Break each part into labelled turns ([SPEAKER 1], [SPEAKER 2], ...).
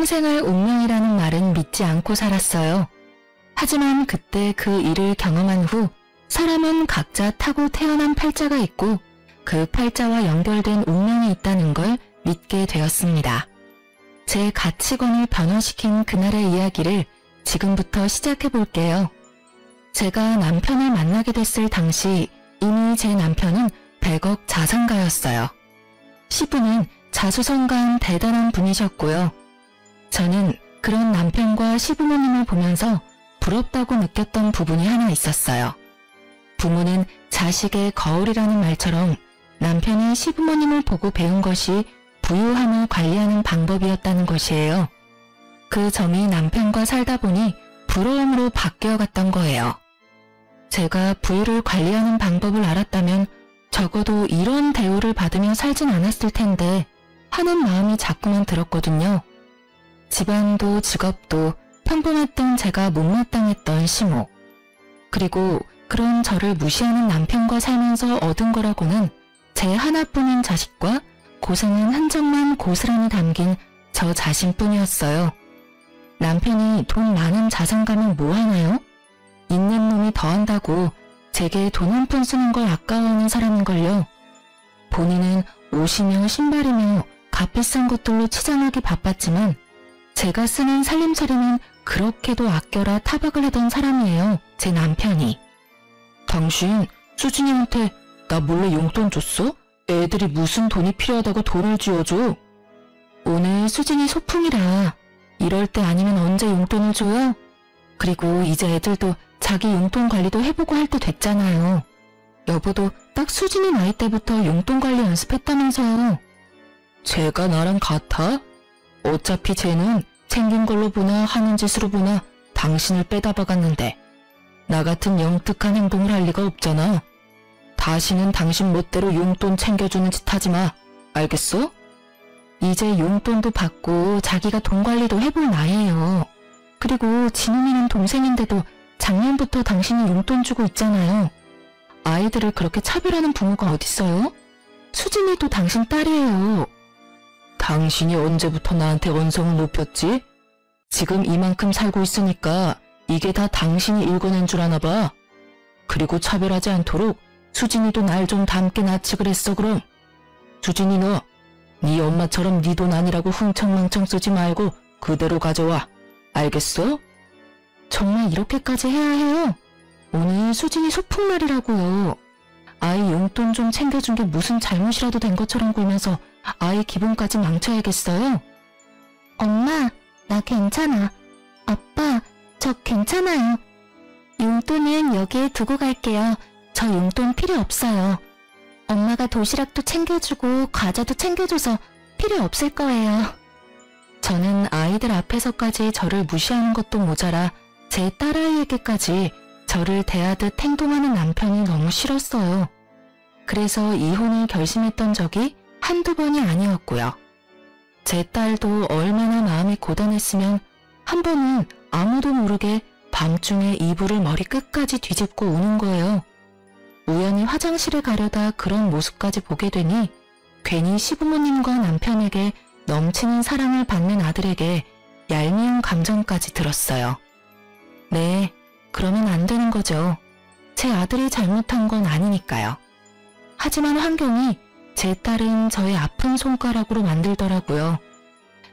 [SPEAKER 1] 평생을 운명이라는 말은 믿지 않고 살았어요. 하지만 그때 그 일을 경험한 후 사람은 각자 타고 태어난 팔자가 있고 그 팔자와 연결된 운명이 있다는 걸 믿게 되었습니다. 제 가치관을 변화시킨 그날의 이야기를 지금부터 시작해 볼게요. 제가 남편을 만나게 됐을 당시 이미 제 남편은 100억 자산가였어요. 시부는 자수성가한 대단한 분이셨고요. 저는 그런 남편과 시부모님을 보면서 부럽다고 느꼈던 부분이 하나 있었어요. 부모는 자식의 거울이라는 말처럼 남편이 시부모님을 보고 배운 것이 부유함을 관리하는 방법이었다는 것이에요. 그 점이 남편과 살다 보니 부러움으로 바뀌어갔던 거예요. 제가 부유를 관리하는 방법을 알았다면 적어도 이런 대우를 받으며 살진 않았을 텐데 하는 마음이 자꾸만 들었거든요. 집안도 직업도 평범했던 제가 못마땅했던 시모. 그리고 그런 저를 무시하는 남편과 살면서 얻은 거라고는 제 하나뿐인 자식과 고생한 흔적만 고스란히 담긴 저 자신뿐이었어요. 남편이 돈 많은 자산가면 뭐하나요? 있는 놈이 더한다고 제게 돈 한 푼 쓰는 걸 아까워하는 사람인걸요. 본인은 옷이며 신발이며 값비싼 것들로 치장하기 바빴지만 제가 쓰는 살림살이는 그렇게도 아껴라 타박을 하던 사람이에요. 제 남편이. 당신 수진이한테 나 몰래 용돈 줬어? 애들이 무슨 돈이 필요하다고 돈을 쥐어줘? 오늘 수진이 소풍이라 이럴 때 아니면 언제 용돈을 줘요? 그리고 이제 애들도 자기 용돈 관리도 해보고 할 때 됐잖아요. 여보도 딱 수진이 나이 때부터 용돈 관리 연습했다면서요. 쟤가 나랑 같아? 어차피 쟤는 생긴 걸로 보나 하는 짓으로 보나 당신을 빼다 박았는데 나 같은 영특한 행동을 할 리가 없잖아. 다시는 당신 멋대로 용돈 챙겨주는 짓 하지 마. 알겠어? 이제 용돈도 받고 자기가 돈 관리도 해볼 나이에요. 그리고 진웅이는 동생인데도 작년부터 당신이 용돈 주고 있잖아요. 아이들을 그렇게 차별하는 부모가 어딨어요? 수진이도 당신 딸이에요. 당신이 언제부터 나한테 언성을 높였지? 지금 이만큼 살고 있으니까 이게 다 당신이 읽어낸 줄 아나 봐. 그리고 차별하지 않도록 수진이도 날 좀 닮게 낳지 그랬어 그럼. 수진이 너, 네 엄마처럼 네 돈 아니라고 흥청망청 쓰지 말고 그대로 가져와. 알겠어? 정말 이렇게까지 해야 해요? 오늘 수진이 소풍날이라고요. 아이 용돈 좀 챙겨준 게 무슨 잘못이라도 된 것처럼 굴면서 아이 기분까지 망쳐야겠어요? 엄마, 나 괜찮아. 아빠, 저 괜찮아요. 용돈은 여기에 두고 갈게요. 저 용돈 필요 없어요. 엄마가 도시락도 챙겨주고 과자도 챙겨줘서 필요 없을 거예요. 저는 아이들 앞에서까지 저를 무시하는 것도 모자라 제 딸아이에게까지 저를 대하듯 행동하는 남편이 너무 싫었어요. 그래서 이혼을 결심했던 적이 한두 번이 아니었고요. 제 딸도 얼마나 마음이 고단했으면 한 번은 아무도 모르게 밤중에 이불을 머리 끝까지 뒤집고 우는 거예요. 우연히 화장실에 가려다 그런 모습까지 보게 되니 괜히 시부모님과 남편에게 넘치는 사랑을 받는 아들에게 얄미운 감정까지 들었어요. 네, 그러면 안 되는 거죠. 제 아들이 잘못한 건 아니니까요. 하지만 환경이 제 딸은 저의 아픈 손가락으로 만들더라고요.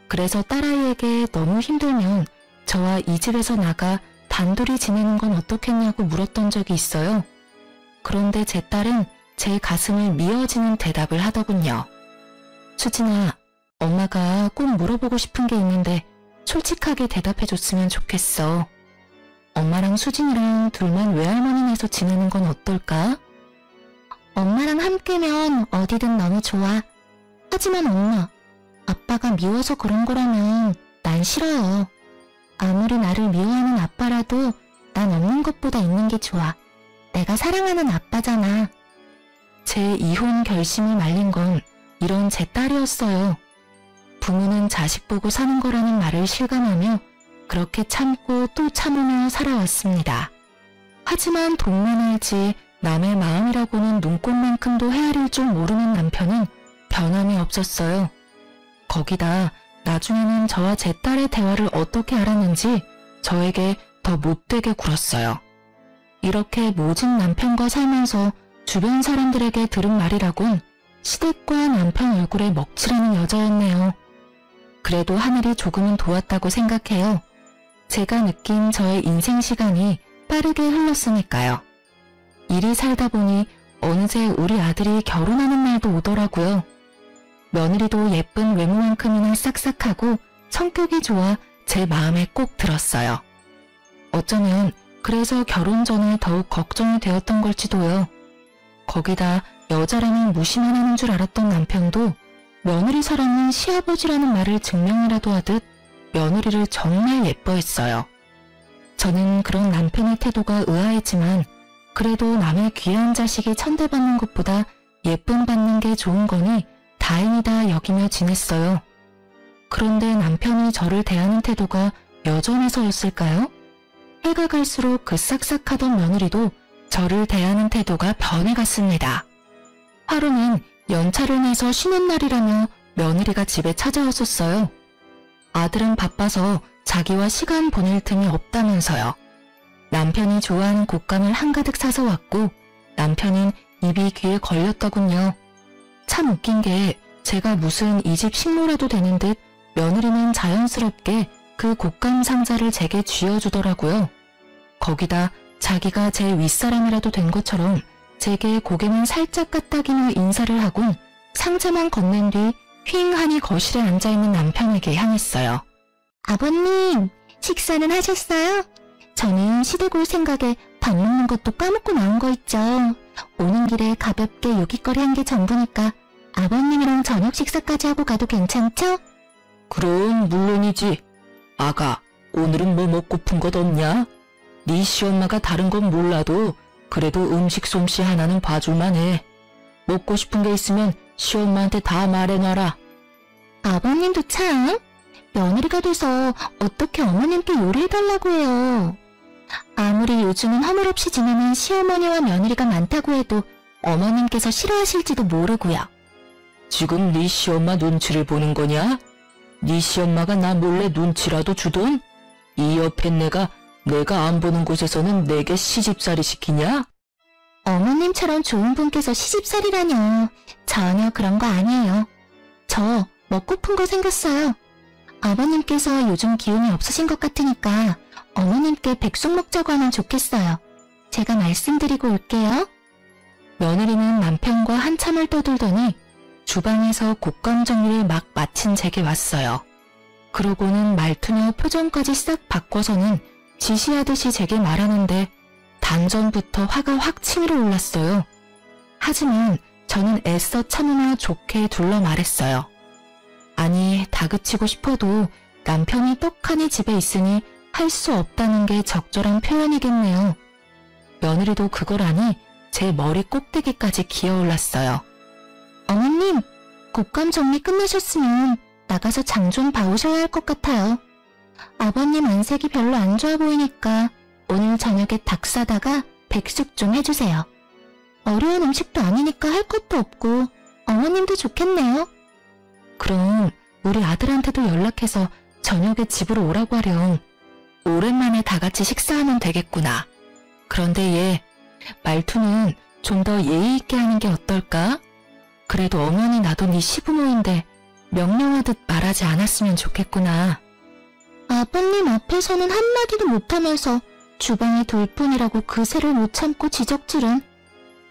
[SPEAKER 1] 그래서 딸아이에게 너무 힘들면 저와 이 집에서 나가 단둘이 지내는 건 어떻겠냐고 물었던 적이 있어요. 그런데 제 딸은 제 가슴을 미어지는 대답을 하더군요. 수진아, 엄마가 꼭 물어보고 싶은 게 있는데 솔직하게 대답해줬으면 좋겠어. 엄마랑 수진이랑 둘만 외할머니네서 지내는 건 어떨까? 엄마랑 함께면 어디든 너무 좋아. 하지만 엄마, 아빠가 미워서 그런 거라면 난 싫어요. 아무리 나를 미워하는 아빠라도 난 없는 것보다 있는 게 좋아. 내가 사랑하는 아빠잖아. 제 이혼 결심을 말린 건 이런 제 딸이었어요. 부모는 자식 보고 사는 거라는 말을 실감하며 그렇게 참고 또 참으며 살아왔습니다. 하지만 돈만 알지 남의 마음이라고는 눈꽃만큼도 헤아릴 줄 모르는 남편은 변함이 없었어요. 거기다 나중에는 저와 제 딸의 대화를 어떻게 알았는지 저에게 더 못되게 굴었어요. 이렇게 모진 남편과 살면서 주변 사람들에게 들은 말이라곤 시댁과 남편 얼굴에 먹칠하는 여자였네요. 그래도 하늘이 조금은 도왔다고 생각해요. 제가 느낀 저의 인생 시간이 빠르게 흘렀으니까요. 일이 살다 보니 어느새 우리 아들이 결혼하는 날도 오더라고요. 며느리도 예쁜 외모만큼이나 싹싹하고 성격이 좋아 제 마음에 꼭 들었어요. 어쩌면 그래서 결혼 전에 더욱 걱정이 되었던 걸지도요. 거기다 여자라면 무시만 하는 줄 알았던 남편도 며느리 사랑은 시아버지라는 말을 증명이라도 하듯 며느리를 정말 예뻐했어요. 저는 그런 남편의 태도가 의아했지만 그래도 남의 귀한 자식이 천대받는 것보다 예쁨 받는 게 좋은 거니 다행이다 여기며 지냈어요. 그런데 남편이 저를 대하는 태도가 여전해서였을까요? 해가 갈수록 그 싹싹하던 며느리도 저를 대하는 태도가 변해갔습니다. 하루는 연차를 내서 쉬는 날이라며 며느리가 집에 찾아왔었어요. 아들은 바빠서 자기와 시간 보낼 틈이 없다면서요. 남편이 좋아하는 곶감을 한가득 사서 왔고 남편은 입이 귀에 걸렸더군요. 참 웃긴 게 제가 무슨 이 집 식모라도 되는 듯 며느리는 자연스럽게 그 곶감 상자를 제게 쥐어주더라고요. 거기다 자기가 제 윗사람이라도 된 것처럼 제게 고개만 살짝 까딱이며 인사를 하곤 상자만 건넨 뒤 휑하니 거실에 앉아있는 남편에게 향했어요. 아버님, 식사는 하셨어요? 저는 시댁 올 생각에 밥 먹는 것도 까먹고 나온 거 있죠. 오는 길에 가볍게 요깃거리 한 게 전부니까 아버님이랑 저녁 식사까지 하고 가도 괜찮죠?
[SPEAKER 2] 그럼 물론이지. 아가, 오늘은 뭐 먹고픈 것 없냐? 네 시엄마가 다른 건 몰라도 그래도 음식 솜씨 하나는 봐줄만 해. 먹고 싶은 게 있으면 시엄마한테 다 말해놔라.
[SPEAKER 1] 아버님도 참 며느리가 돼서 어떻게 어머님께 요리해달라고 해요. 아무리 요즘은 허물없이 지내는 시어머니와 며느리가 많다고 해도 어머님께서 싫어하실지도 모르고요.
[SPEAKER 2] 지금 네 시엄마 눈치를 보는 거냐? 네 시엄마가 나 몰래 눈치라도 주돈? 이 옆에 내가 안 보는 곳에서는 내게 시집살이 시키냐?
[SPEAKER 1] 어머님처럼 좋은 분께서 시집살이라뇨. 전혀 그런 거 아니에요. 저 먹고픈 거 생겼어요. 아버님께서 요즘 기운이 없으신 것 같으니까 어머님께 백숙 먹자고 하면 좋겠어요. 제가 말씀드리고 올게요. 며느리는 남편과 한참을 떠들더니 주방에서 곶감 정리를 막 마친 제게 왔어요. 그러고는 말투며 표정까지 싹 바꿔서는 지시하듯이 제게 말하는데 단전부터 화가 확 치밀어 올랐어요. 하지만 저는 애써 참으며 좋게 둘러 말했어요. 아니, 다그치고 싶어도 남편이 떡하니 집에 있으니 할 수 없다는 게 적절한 표현이겠네요. 며느리도 그걸 아니 제 머리 꼭대기까지 기어올랐어요. 어머님, 곶감 정리 끝나셨으면 나가서 장 좀 봐오셔야 할 것 같아요. 아버님 안색이 별로 안 좋아 보이니까 오늘 저녁에 닭 사다가 백숙 좀 해주세요. 어려운 음식도 아니니까 할 것도 없고 어머님도 좋겠네요. 그럼 우리 아들한테도 연락해서 저녁에 집으로 오라고 하렴. 오랜만에 다 같이 식사하면 되겠구나. 그런데 얘 말투는 좀 더 예의 있게 하는 게 어떨까? 그래도 어머니 나도 네 시부모인데 명령하듯 말하지 않았으면 좋겠구나. 아버님 앞에서는 한마디도 못하면서 주방에 돌뿐이라고 그새를 못 참고 지적질은.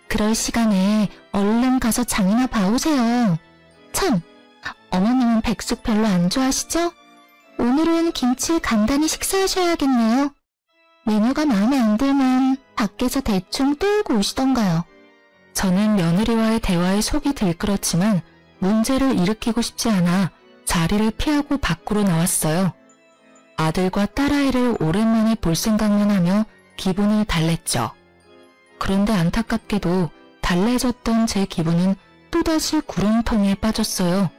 [SPEAKER 1] 그럴 시간에 얼른 가서 장이나 봐오세요. 참, 어머님은 백숙 별로 안 좋아하시죠? 오늘은 김치 간단히 식사하셔야겠네요. 메뉴가 마음에 안 들면 밖에서 대충 뚫고 오시던가요. 저는 며느리와의 대화에 속이 들끓었지만 문제를 일으키고 싶지 않아 자리를 피하고 밖으로 나왔어요. 아들과 딸아이를 오랜만에 볼 생각만 하며 기분을 달랬죠. 그런데 안타깝게도 달래졌던 제 기분은 또다시 구렁텅이에 빠졌어요.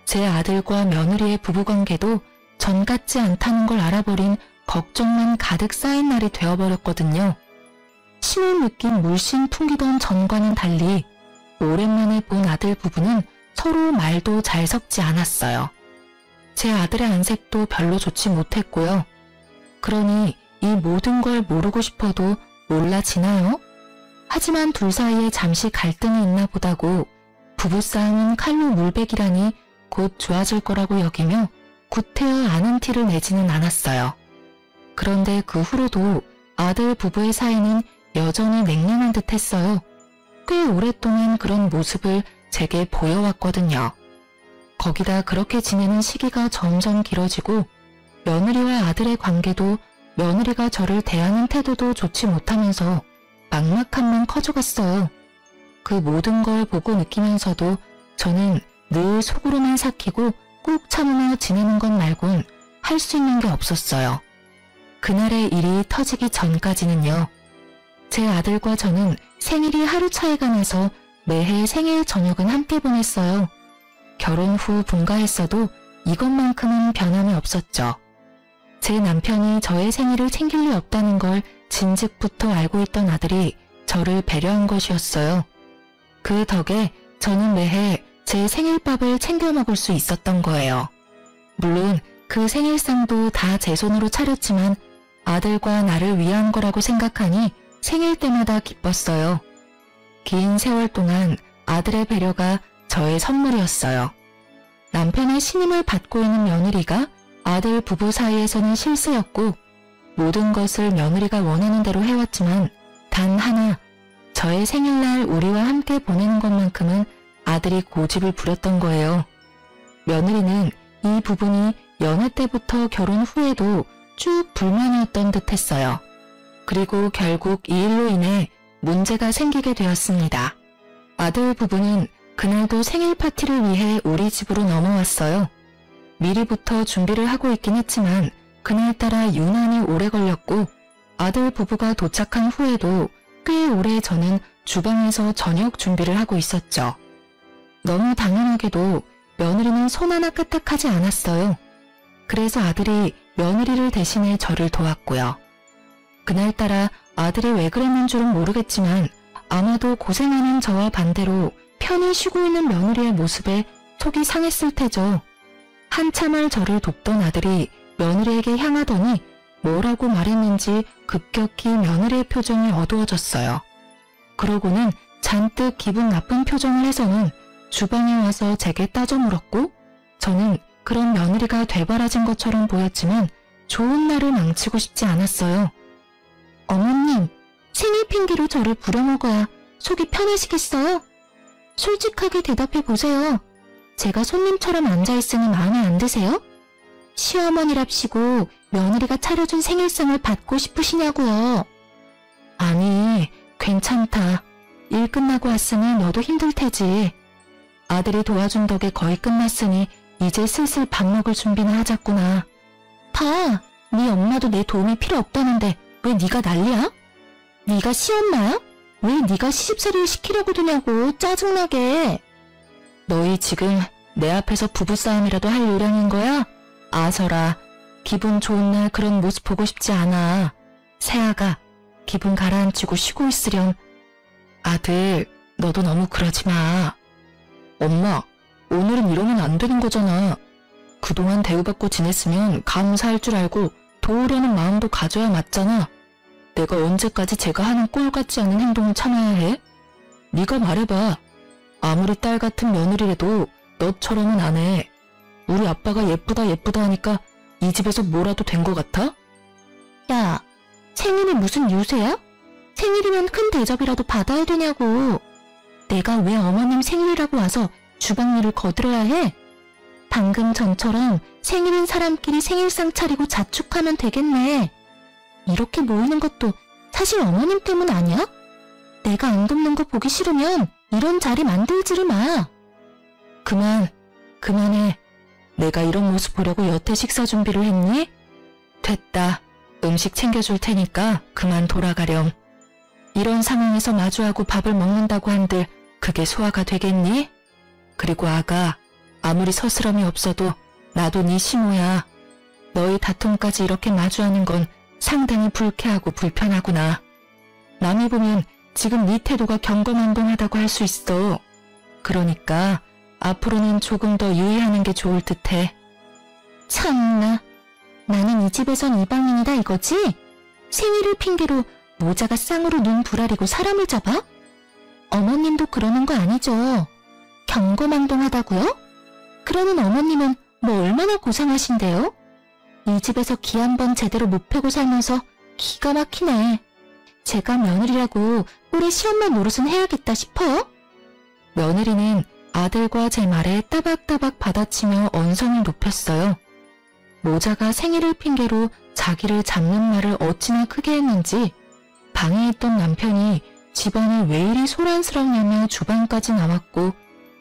[SPEAKER 1] 제 아들과 며느리의 부부관계도 전 같지 않다는 걸 알아버린 걱정만 가득 쌓인 날이 되어버렸거든요. 신을 느낀 물씬 풍기던 전과는 달리 오랜만에 본 아들 부부는 서로 말도 잘 섞지 않았어요. 제 아들의 안색도 별로 좋지 못했고요. 그러니 이 모든 걸 모르고 싶어도 몰라지나요? 하지만 둘 사이에 잠시 갈등이 있나 보다고 부부싸움은 칼로 물베기라니 곧 좋아질 거라고 여기며 구태여 아는 티를 내지는 않았어요. 그런데 그 후로도 아들 부부의 사이는 여전히 냉랭한 듯 했어요. 꽤 오랫동안 그런 모습을 제게 보여왔거든요. 거기다 그렇게 지내는 시기가 점점 길어지고 며느리와 아들의 관계도 며느리가 저를 대하는 태도도 좋지 못하면서 막막함만 커져갔어요. 그 모든 걸 보고 느끼면서도 저는 늘 속으로만 삭히고 꾹 참으며 지내는 것 말곤 할 수 있는 게 없었어요. 그날의 일이 터지기 전까지는요. 제 아들과 저는 생일이 하루 차이가 나서 매해 생일 저녁은 함께 보냈어요. 결혼 후 분가했어도 이것만큼은 변함이 없었죠. 제 남편이 저의 생일을 챙길 리 없다는 걸 진즉부터 알고 있던 아들이 저를 배려한 것이었어요. 그 덕에 저는 매해 제 생일밥을 챙겨 먹을 수 있었던 거예요. 물론 그 생일상도 다 제 손으로 차렸지만 아들과 나를 위한 거라고 생각하니 생일 때마다 기뻤어요. 긴 세월 동안 아들의 배려가 저의 선물이었어요. 남편의 신임을 받고 있는 며느리가 아들 부부 사이에서는 실세였고 모든 것을 며느리가 원하는 대로 해왔지만 단 하나, 저의 생일날 우리와 함께 보내는 것만큼은 아들이 고집을 부렸던 거예요. 며느리는 이 부분이 연애 때부터 결혼 후에도 쭉 불만이었던 듯 했어요. 그리고 결국 이 일로 인해 문제가 생기게 되었습니다. 아들 부부는 그날도 생일 파티를 위해 우리 집으로 넘어왔어요. 미리부터 준비를 하고 있긴 했지만 그날따라 유난히 오래 걸렸고 아들 부부가 도착한 후에도 꽤 오래 저는 주방에서 저녁 준비를 하고 있었죠. 너무 당연하게도 며느리는 손 하나 까딱하지 않았어요. 그래서 아들이 며느리를 대신해 저를 도왔고요. 그날따라 아들이 왜 그랬는 줄은 모르겠지만 아마도 고생하는 저와 반대로 편히 쉬고 있는 며느리의 모습에 속이 상했을 테죠. 한참을 저를 돕던 아들이 며느리에게 향하더니 뭐라고 말했는지 급격히 며느리의 표정이 어두워졌어요. 그러고는 잔뜩 기분 나쁜 표정을 해서는 주방에 와서 제게 따져 물었고 저는 그런 며느리가 되바라진 것처럼 보였지만 좋은 날을 망치고 싶지 않았어요. 어머님, 생일 핑계로 저를 부려먹어야 속이 편하시겠어요? 솔직하게 대답해 보세요. 제가 손님처럼 앉아있으니 마음에 안 드세요? 시어머니랍시고 며느리가 차려준 생일상을 받고 싶으시냐고요. 아니, 괜찮다. 일 끝나고 왔으니 너도 힘들 테지. 아들이 도와준 덕에 거의 끝났으니 이제 슬슬 밥 먹을 준비나 하자꾸나. 봐, 네 엄마도 내 도움이 필요 없다는데 왜 네가 난리야? 네가 시엄마야? 왜 네가 시집살이를 시키려고 드냐고 짜증나게. 너희 지금 내 앞에서 부부싸움이라도 할 요량인 거야? 아서라, 기분 좋은 날 그런 모습 보고 싶지 않아. 새아가, 기분 가라앉히고 쉬고 있으렴. 아들, 너도 너무 그러지 마. 엄마, 오늘은 이러면 안 되는 거잖아. 그동안 대우받고 지냈으면 감사할 줄 알고 도우려는 마음도 가져야 맞잖아. 내가 언제까지 제가 하는 꼴 같지 않은 행동을 참아야 해? 네가 말해봐. 아무리 딸 같은 며느리라도 너처럼은 안 해. 우리 아빠가 예쁘다 예쁘다 하니까 이 집에서 뭐라도 된 거 같아? 야, 생일이 무슨 유세야? 생일이면 큰 대접이라도 받아야 되냐고. 내가 왜 어머님 생일이라고 와서 주방 일을 거들어야 해? 방금 전처럼 생일인 사람끼리 생일상 차리고 자축하면 되겠네. 이렇게 모이는 것도 사실 어머님 때문 아니야? 내가 안 돕는 거 보기 싫으면 이런 자리 만들지를 마. 그만해. 내가 이런 모습 보려고 여태 식사 준비를 했니? 됐다. 음식 챙겨줄 테니까 그만 돌아가렴. 이런 상황에서 마주하고 밥을 먹는다고 한들 그게 소화가 되겠니? 그리고 아가, 아무리 서스럼이 없어도 나도 네 시모야. 너희 다툼까지 이렇게 마주하는 건 상당히 불쾌하고 불편하구나. 남이 보면 지금 네 태도가 경거망동하다고 할 수 있어. 그러니까 앞으로는 조금 더 유의하는 게 좋을 듯해. 참나. 나는 이 집에선 이방인이다 이거지? 생일을 핑계로 모자가 쌍으로 눈 부라리고 사람을 잡아? 어머님도 그러는 거 아니죠? 경거망동하다고요? 그러는 어머님은 뭐 얼마나 고생하신대요? 이 집에서 기 한 번 제대로 못 펴고 살면서 기가 막히네. 제가 며느리라고 우리 시엄마 노릇은 해야겠다 싶어요? 며느리는 아들과 제 말에 따박따박 받아치며 언성을 높였어요. 모자가 생일을 핑계로 자기를 잡는 말을 어찌나 크게 했는지 방에 있던 남편이 집안이 왜 이리 소란스럽냐며 주방까지 나왔고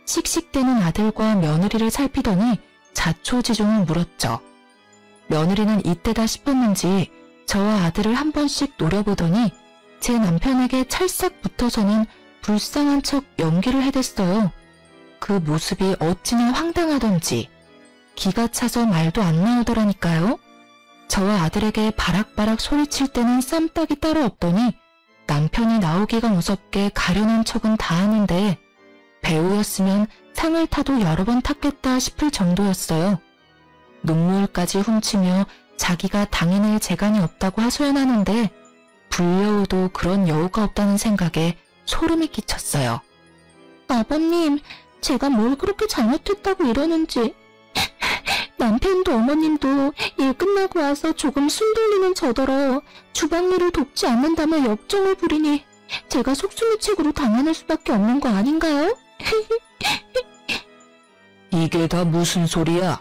[SPEAKER 1] 씩씩대는 아들과 며느리를 살피더니 자초지종을 물었죠. 며느리는 이때다 싶었는지 저와 아들을 한 번씩 노려보더니 제 남편에게 찰싹 붙어서는 불쌍한 척 연기를 해댔어요. 그 모습이 어찌나 황당하던지 기가 차서 말도 안 나오더라니까요. 저와 아들에게 바락바락 소리칠 때는 쌈딱이 따로 없더니 남편이 나오기가 무섭게 가련한 척은 다 하는데 배우였으면 상을 타도 여러 번 탔겠다 싶을 정도였어요. 눈물까지 훔치며 자기가 당해낼 재간이 없다고 하소연하는데 불려오도 그런 여우가 없다는 생각에 소름이 끼쳤어요. 아버님, 제가 뭘 그렇게 잘못했다고 이러는지. 남편도 어머님도 일 끝나고 와서 조금 숨 돌리는 저더러 주방일을 돕지 않는다며 역정을 부리니 제가 속수무책으로 당하는 수밖에 없는 거 아닌가요?
[SPEAKER 2] 이게 다 무슨 소리야?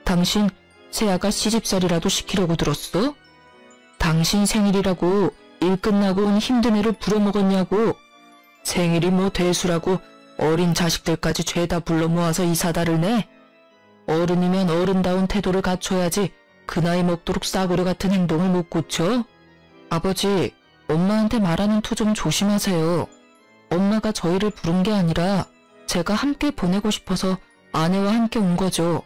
[SPEAKER 2] 당신 새아가 시집살이라도 시키려고 들었어? 당신 생일이라고 일 끝나고 온 힘든 애를 부려먹었냐고. 생일이 뭐 대수라고 어린 자식들까지 죄다 불러 모아서 이 사달을 내? 어른이면 어른다운 태도를 갖춰야지 그 나이 먹도록 싸구려 같은 행동을 못 고쳐? 아버지, 엄마한테 말하는 투 좀 조심하세요. 엄마가 저희를 부른 게 아니라 제가 함께 보내고 싶어서 아내와 함께 온 거죠.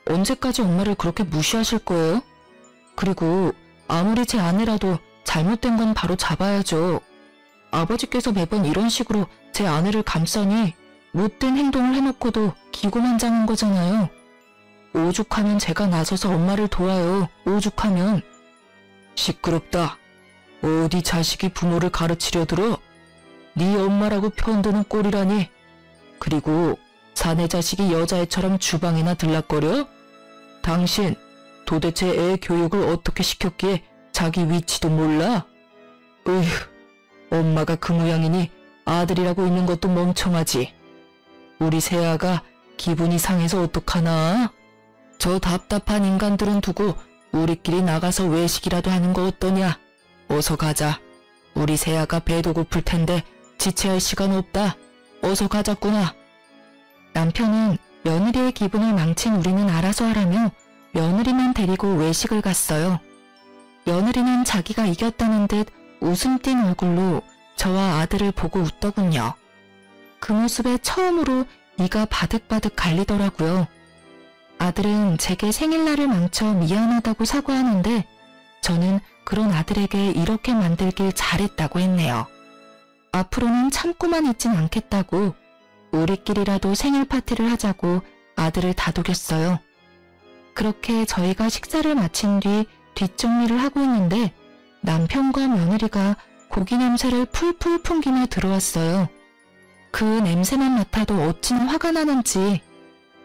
[SPEAKER 2] 언제까지 엄마를 그렇게 무시하실 거예요? 그리고 아무리 제 아내라도 잘못된 건 바로 잡아야죠. 아버지께서 매번 이런 식으로 제 아내를 감싸니 못된 행동을 해놓고도 기고만장한 거잖아요. 오죽하면 제가 나서서 엄마를 도와요. 오죽하면. 시끄럽다. 어디 자식이 부모를 가르치려 들어? 네 엄마라고 편드는 꼴이라니. 그리고 사내 자식이 여자애처럼 주방이나 들락거려? 당신 도대체 애 교육을 어떻게 시켰기에 자기 위치도 몰라? 으휴, 엄마가 그 모양이니 아들이라고 있는 것도 멍청하지. 우리 새아가 기분이 상해서 어떡하나? 저 답답한 인간들은 두고 우리끼리 나가서 외식이라도 하는 거 어떠냐? 어서 가자. 우리 새아가 배도 고플 텐데 지체할 시간 없다. 어서 가자꾸나. 남편은 며느리의 기분을 망친 우리는 알아서 하라며 며느리만 데리고 외식을 갔어요. 며느리는 자기가 이겼다는 듯 웃음 띤 얼굴로 저와 아들을 보고 웃더군요. 그 모습에 처음으로 이가 바득바득 갈리더라고요. 아들은 제게 생일날을 망쳐 미안하다고 사과하는데 저는 그런 아들에게 이렇게 만들길 잘했다고 했네요. 앞으로는 참고만 있진 않겠다고 우리끼리라도 생일 파티를 하자고 아들을 다독였어요. 그렇게 저희가 식사를 마친 뒤 뒷정리를 하고 있는데 남편과 며느리가 고기 냄새를 풀풀 풍기며 들어왔어요. 그 냄새만 맡아도 어찌나 화가 나는지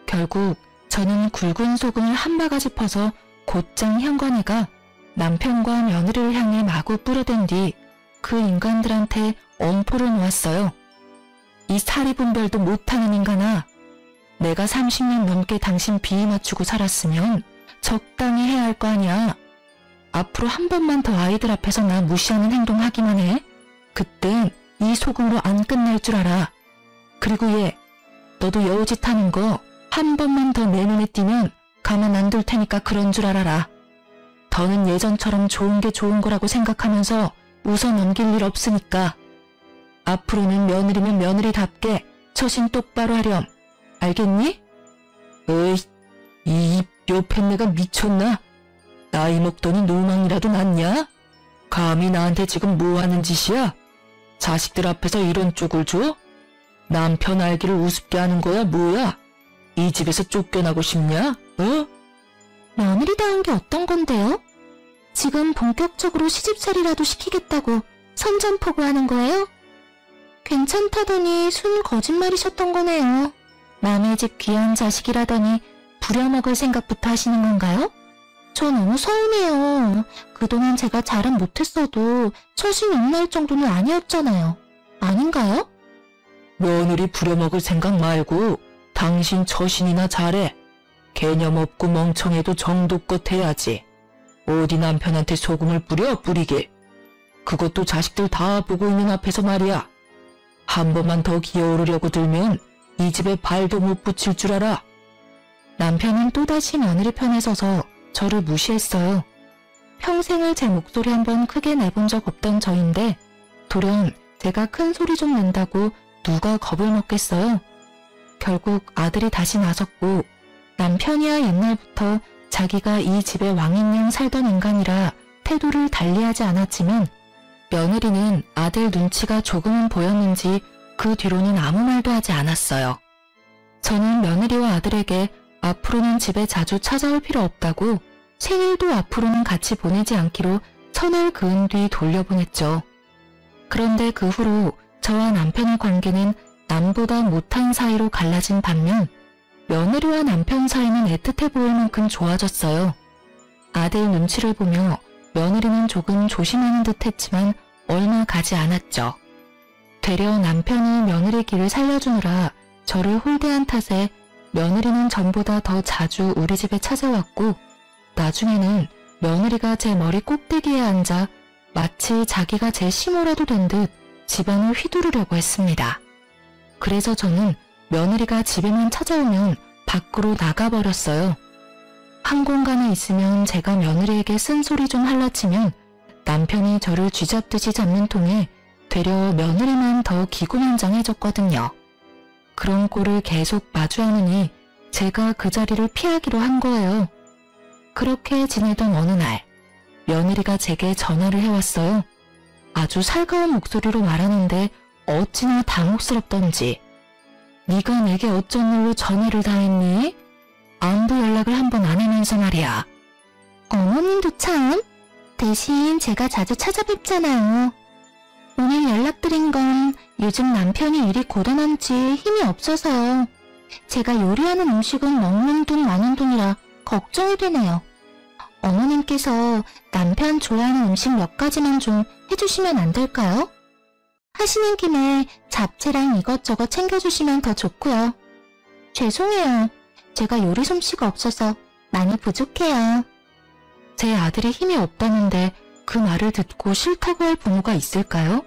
[SPEAKER 2] 결국 저는 굵은 소금을 한 바가지 퍼서 곧장 현관에가 남편과 며느리를 향해 마구 뿌려댄 뒤 그 인간들한테 엄포를 놓았어요. 이 사리분별도 못하는 인간아. 내가 30년 넘게 당신 비위 맞추고 살았으면 적당히 해야 할 거 아니야. 앞으로 한 번만 더 아이들 앞에서 나 무시하는 행동 하기만 해. 그땐 이 소금으로 안 끝날 줄 알아. 그리고 얘, 너도 여우짓 하는 거 한 번만 더 내 눈에 띄면 가만 안 둘 테니까 그런 줄 알아라. 더는 예전처럼 좋은 게 좋은 거라고 생각하면서 웃어 넘길 일 없으니까. 앞으로는 며느리면 며느리답게 처신 똑바로 하렴. 알겠니? 어이, 이 뼈팬네가 미쳤나? 나이 먹더니 노망이라도 났냐? 감히 나한테 지금 뭐 하는 짓이야? 자식들 앞에서 이런 쪽을 줘? 남편 알기를 우습게 하는 거야 뭐야? 이 집에서 쫓겨나고 싶냐? 어?
[SPEAKER 1] 며느리다운 게 어떤 건데요? 지금 본격적으로 시집살이라도 시키겠다고 선전포고하는 거예요? 괜찮다더니 순 거짓말이셨던 거네요. 남의 집 귀한 자식이라더니 부려먹을 생각부터 하시는 건가요? 저 너무 서운해요. 그동안 제가 잘은 못했어도 처신 욕날 정도는 아니었잖아요. 아닌가요?
[SPEAKER 2] 며느리 부려먹을 생각 말고 당신 처신이나 잘해. 개념 없고 멍청해도 정도껏 해야지. 어디 남편한테 소금을 뿌리게. 그것도 자식들 다 보고 있는 앞에서 말이야. 한 번만 더 기어오르려고 들면 이 집에 발도 못 붙일 줄 알아.
[SPEAKER 1] 남편은 또다시 며느리 편에 서서 저를 무시했어요. 평생을 제 목소리 한번 크게 내본 적 없던 저인데 돌연 제가 큰 소리 좀 낸다고 누가 겁을 먹겠어요. 결국 아들이 다시 나섰고 남편이야 옛날부터 자기가 이 집의 왕인양 살던 인간이라 태도를 달리하지 않았지만 며느리는 아들 눈치가 조금은 보였는지 그 뒤로는 아무 말도 하지 않았어요. 저는 며느리와 아들에게 앞으로는 집에 자주 찾아올 필요 없다고 생일도 앞으로는 같이 보내지 않기로 선을 그은 뒤 돌려보냈죠. 그런데 그 후로 저와 남편의 관계는 남보다 못한 사이로 갈라진 반면 며느리와 남편 사이는 애틋해 보일 만큼 좋아졌어요. 아들 눈치를 보며 며느리는 조금 조심하는 듯 했지만 얼마 가지 않았죠. 되려 남편이 며느리 길을 살려주느라 저를 홀대한 탓에 며느리는 전보다 더 자주 우리 집에 찾아왔고 나중에는 며느리가 제 머리 꼭대기에 앉아 마치 자기가 제 시모라도 된 듯 집안을 휘두르려고 했습니다. 그래서 저는 며느리가 집에만 찾아오면 밖으로 나가버렸어요. 한 공간에 있으면 제가 며느리에게 쓴소리 좀 할라치면 남편이 저를 쥐잡듯이 잡는 통에 되려 며느리만 더 기고만장해졌거든요. 그런 꼴을 계속 마주하느니 제가 그 자리를 피하기로 한 거예요. 그렇게 지내던 어느 날 며느리가 제게 전화를 해왔어요. 아주 살가운 목소리로 말하는데 어찌나 당혹스럽던지. 네가 내게 어쩐 일로 전화를 다 했니? 안부 연락을 한 번 안 하면서 말이야. 어머님도 참. 대신 제가 자주 찾아뵙잖아요. 오늘 연락드린 건 요즘 남편이 일이 고단한지 힘이 없어서요. 제가 요리하는 음식은 먹는 둥 마는 둥이라 걱정이 되네요. 어머님께서 남편 좋아하는 음식 몇 가지만 좀 해주시면 안 될까요? 하시는 김에 잡채랑 이것저것 챙겨주시면 더 좋고요. 죄송해요. 제가 요리 솜씨가 없어서 많이 부족해요. 제 아들이 힘이 없다는데 그 말을 듣고 싫다고 할 부모가 있을까요?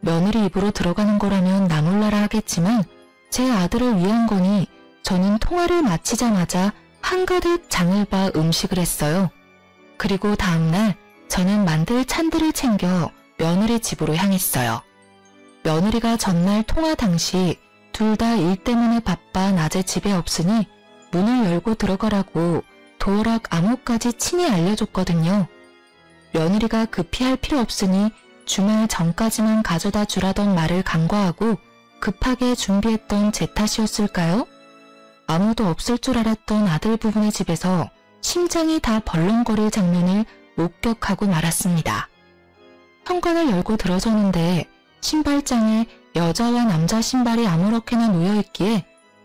[SPEAKER 1] 며느리 입으로 들어가는 거라면 나 몰라라 하겠지만 제 아들을 위한 거니 저는 통화를 마치자마자 한가득 장을 봐 음식을 했어요. 그리고 다음날 저는 만들 찬들을 챙겨 며느리 집으로 향했어요. 며느리가 전날 통화 당시 둘 다 일 때문에 바빠 낮에 집에 없으니 문을 열고 들어가라고 도어락 암호까지 친히 알려줬거든요. 며느리가 급히 할 필요 없으니 주말 전까지만 가져다 주라던 말을 간과하고 급하게 준비했던 제 탓이었을까요? 아무도 없을 줄 알았던 아들 부분의 집에서 심장이 다 벌렁거릴 장면을 목격하고 말았습니다. 현관을 열고 들어서는데 신발장에 여자와 남자 신발이 아무렇게나 놓여있기에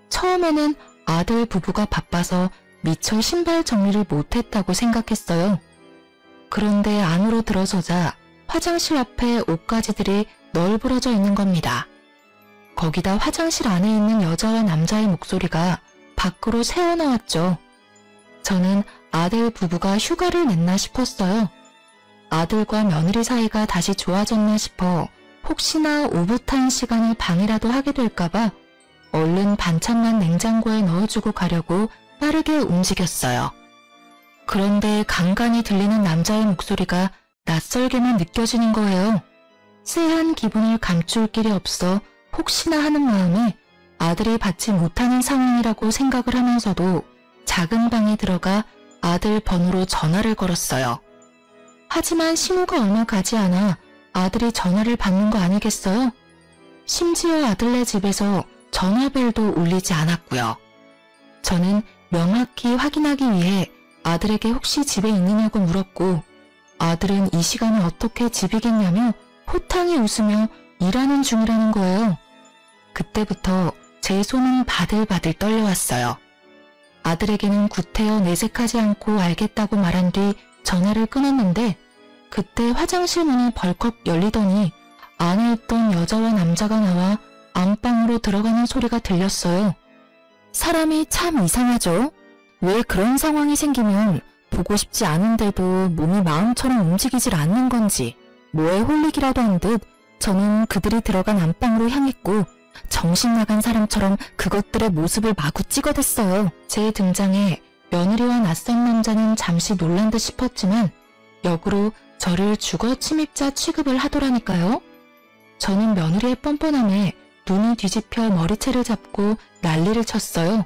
[SPEAKER 1] 처음에는 아들 부부가 바빠서 미처 신발 정리를 못했다고 생각했어요. 그런데 안으로 들어서자 화장실 앞에 옷가지들이 널브러져 있는 겁니다. 거기다 화장실 안에 있는 여자와 남자의 목소리가 밖으로 새어나왔죠. 저는 아들 부부가 휴가를 냈나 싶었어요. 아들과 며느리 사이가 다시 좋아졌나 싶어 혹시나 오붓한 시간을 방해라도 하게 될까봐 얼른 반찬만 냉장고에 넣어주고 가려고 빠르게 움직였어요. 그런데 간간히 들리는 남자의 목소리가 낯설게만 느껴지는 거예요. 쎄한 기분을 감출 길이 없어 혹시나 하는 마음에 아들이 받지 못하는 상황이라고 생각을 하면서도 작은 방에 들어가 아들 번호로 전화를 걸었어요. 하지만 신호가 얼마 가지 않아 아들이 전화를 받는 거 아니겠어요? 심지어 아들네 집에서 전화벨도 울리지 않았고요. 저는 명확히 확인하기 위해 아들에게 혹시 집에 있느냐고 물었고 아들은 이 시간에 어떻게 집이겠냐며 호탕히 웃으며 일하는 중이라는 거예요. 그때부터 제 손은 바들바들 떨려왔어요. 아들에게는 구태여 내색하지 않고 알겠다고 말한 뒤 전화를 끊었는데 그때 화장실 문이 벌컥 열리더니 안에 있던 여자와 남자가 나와 안방으로 들어가는 소리가 들렸어요. 사람이 참 이상하죠? 왜 그런 상황이 생기면 보고 싶지 않은데도 몸이 마음처럼 움직이질 않는 건지 뭐에 홀리기라도 한 듯 저는 그들이 들어간 안방으로 향했고 정신 나간 사람처럼 그것들의 모습을 마구 찍어댔어요. 제 등장에 며느리와 낯선 남자는 잠시 놀란 듯 싶었지만 역으로 저를 주거 침입자 취급을 하더라니까요. 저는 며느리의 뻔뻔함에 눈이 뒤집혀 머리채를 잡고 난리를 쳤어요.